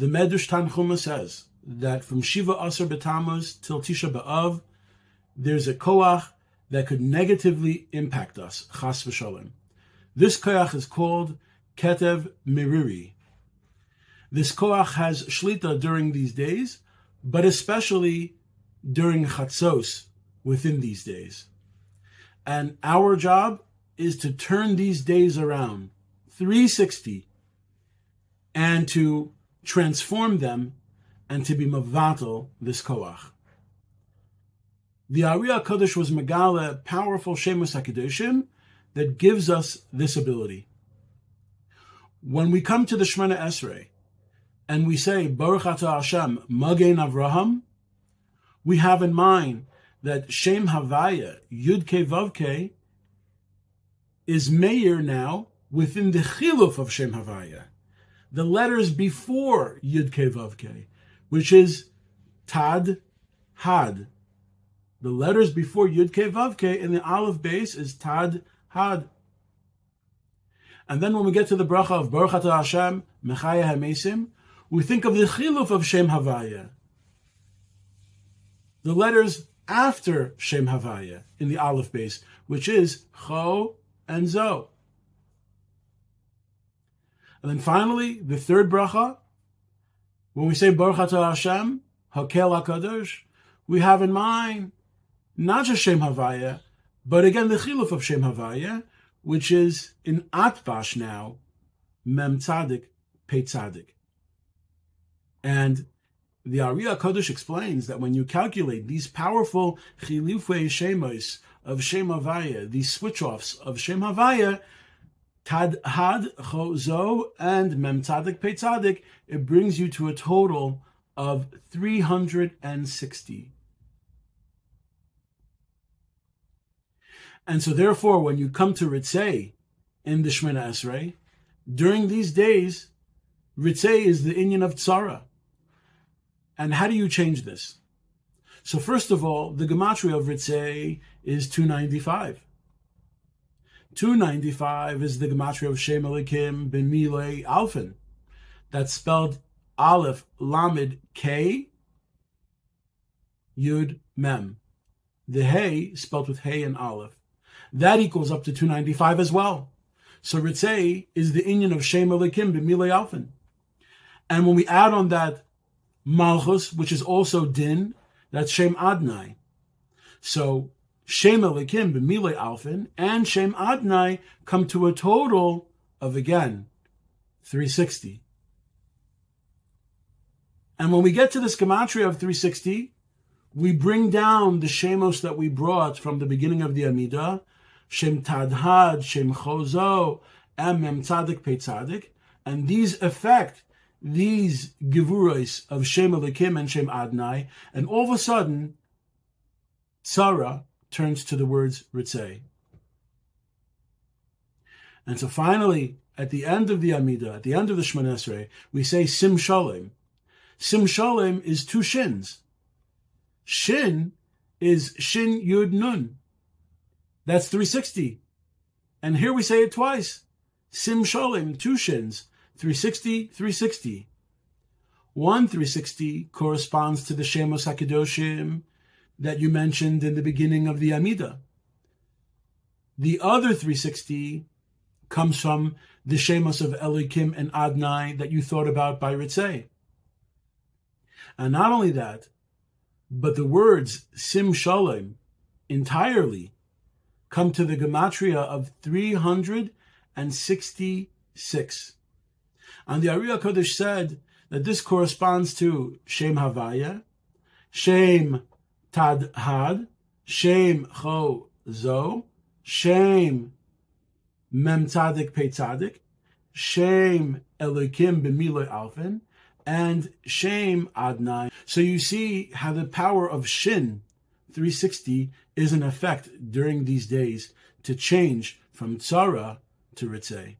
The Medrash Tanchuma says that from Shiva Asar B'Tammuz till Tisha B'Av, there's a koach that could negatively impact us, chas v'sholem. This koach is called Ketev Miriri. This koach has shlita during these days, but especially during chatzos within these days. And our job is to turn these days around, 360, and to transform them and to be mavatal this koach. The Ariya Kodesh was megala powerful Shemus HaKadoshim that gives us this ability. When we come to the Shemona Esrei and we say Baruch Atah Hashem Magen Avraham, we have in mind that Shem Havaya Yud Kei Vav Kei is meir now within the chiluf of Shem Havaya, the letters before Yud Kei Vav Kei, which is Tad Had. The letters before Yud Kei Vav Kei in the Aleph base is Tad Had. And then when we get to the bracha of Baruch Atah Hashem Mechaya HaMesim, we think of the chiluf of Shem Havaya, the letters after Shem Havaya in the Aleph base, which is Cho and Zo. And then finally, the third bracha, when we say Baruch Atah Hashem Hakel HaKadosh, we have in mind not just Shem Havaya, but again the chiluf of Shem Havaya, which is in Atbash now, Mem Tzadik, Pei Tzadik. And the Ariya Kodesh explains that when you calculate these powerful chilufei shemos of Shem Havaya, these switch-offs of Shem Havaya, Tad Had, Cho Zo, and Mem Tzadik, Pei Tzadik, it brings you to a total of 360. And so therefore, when you come to Ritzei in the Shemona Esrei, during these days, Ritzei is the inyan of Tzara. And how do you change this? So first of all, the gematria of Ritzei is 295. 295 is the gematria of Shem Elikim B'milei Alfin. That's spelled Aleph Lamed K Yud Mem. The Hey spelled with Hey and Aleph. That equals up to 295 as well. So Ritzei is the inyan of Shem Elikim B'milei Alfin. And when we add on that Malchus, which is also Din, that's Shem Adnai. So Shem Elikim B'milei Alfin and Shem Adnai come to a total of, again, 360. And when we get to this gematria of 360, we bring down the Shemos that we brought from the beginning of the Amidah, Shem Tadhad, Shem Chozo, and Mem Tzadik, Pei Tzadik, and these affect these Gevuros of Shem Elikim and Shem Adnai, and all of a sudden, Tzara turns to the words Ritzei. And so finally, at the end of the Amidah, at the end of the Shemona Esrei, we say Sim Shalem. Sim Shalem is two shins. Shin is Shin Yud Nun. That's 360. And here we say it twice. Sim Shalem, two shins. 360, 360. One 360 corresponds to the Shemos HaKadoshim that you mentioned in the beginning of the Amidah. The other 360 comes from the Shemos of Elikim and Adnai that you thought about by Ritzei. And not only that, but the words Sim Shalem entirely come to the gematria of 366. And the Ariya Kodesh said that this corresponds to Shem Havaya, Shem Tad Had, Shem Cho Zo, Shem Mem Tzadik Pei Tzadik, Shem Elikim B'milei Alfin, and Shem Adnai. So you see how the power of Shin 360 is in effect during these days to change from Tzara to Ritzei.